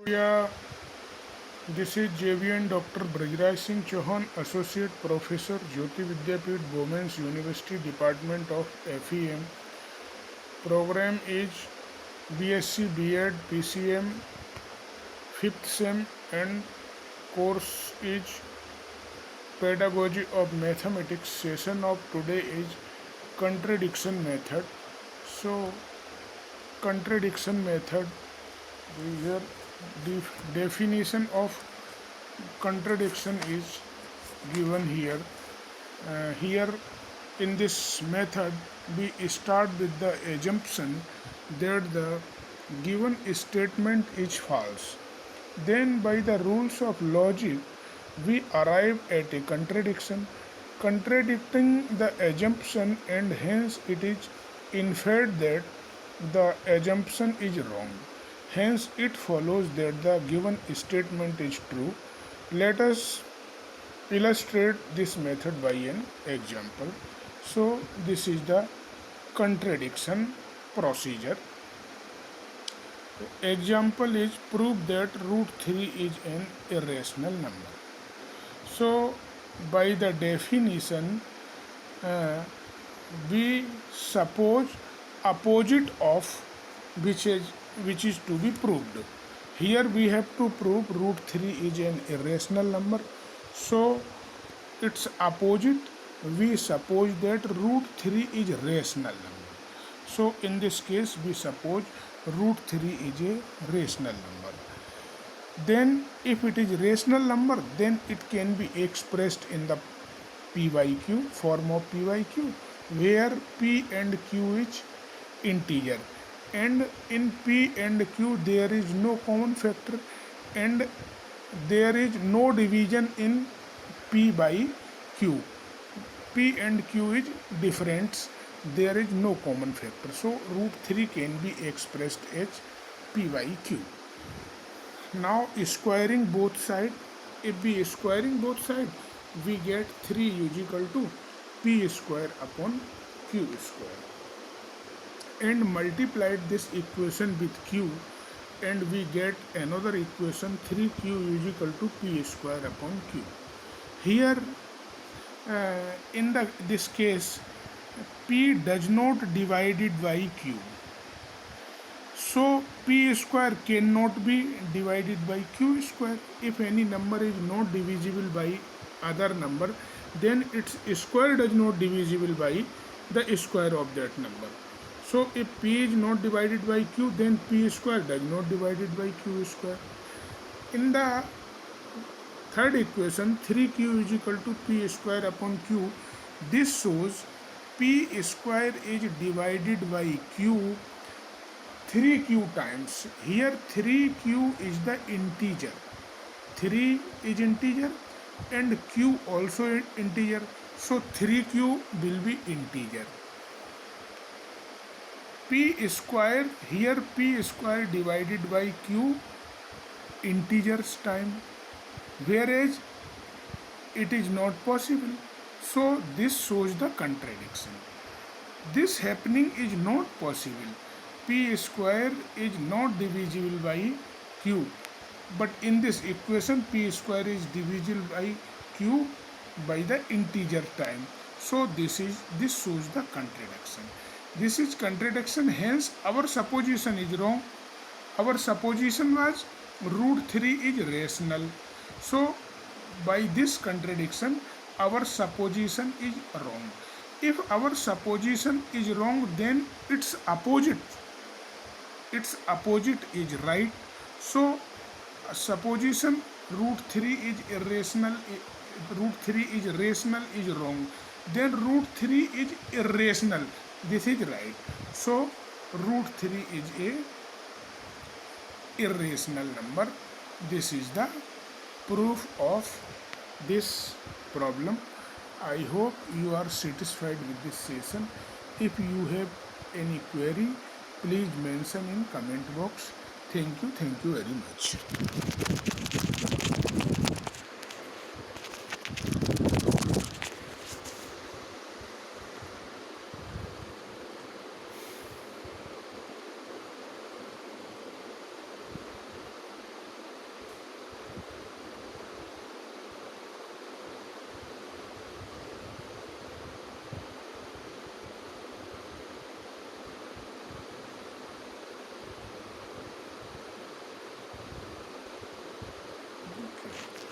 Yeah, this is JVN Dr. Brajraj Singh Chauhan, Associate Professor, Jyoti Vidyapeeth, Women's University, Department of FEM. Program is BSc, B.Ed, PCM, 5th SEM, and course is Pedagogy of Mathematics. Session of today is contradiction method. So, contradiction method, here definition of contradiction is given here. Here in this method we start with the assumption that the given statement is false. Then by the rules of logic we arrive at a contradiction contradicting the assumption, and hence it is inferred that the assumption is wrong. Hence it follows that the given statement is true. Let us illustrate this method by an example. So this is the contradiction procedure. Example is prove that root 3 is an irrational number. So by the definition we suppose opposite of which is to be proved. Here we have to prove root 3 is an irrational number. So its opposite, we suppose that root 3 is rational number. So in this case we suppose root 3 is a rational number. Then if it is rational number, then it can be expressed in the p by q form of p by q, where p and q is integer, and in p and q there is no common factor and there is no division in p by q. P and q is different, there is no common factor, so root 3 can be expressed as p by q. Now squaring both sides, if we squaring both sides we get 3 is equal to p square upon q square, and multiplied this equation with q and we get another equation 3q is equal to p square upon q. Here in this case p does not divided by q, so p square cannot be divided by q square. If any number is not divisible by other number, then its square does not divisible by the square of that number. So if p is not divided by q, then p square does not divided by q square. In the third equation 3q is equal to p square upon q, this shows p square is divided by q 3q times. Here 3q is the integer, 3 is integer and q also integer, so 3q will be integer. P square, here p square divided by q integers time, whereas it is not possible, so this shows the contradiction. This happening is not possible. P square is not divisible by q, but in this equation p square is divisible by q by the integer time, so this shows the contradiction. This is contradiction, hence our supposition is wrong. Our supposition was root 3 is rational, so by this contradiction our supposition is wrong. If our supposition is wrong, then its opposite is right. So supposition root 3 is irrational, root 3 is rational is wrong, then root 3 is irrational, this is right. So root 3 is a irrational number. This is the proof of this problem. I hope you are satisfied with this session. If you have any query, please mention in comment box. Thank you very much.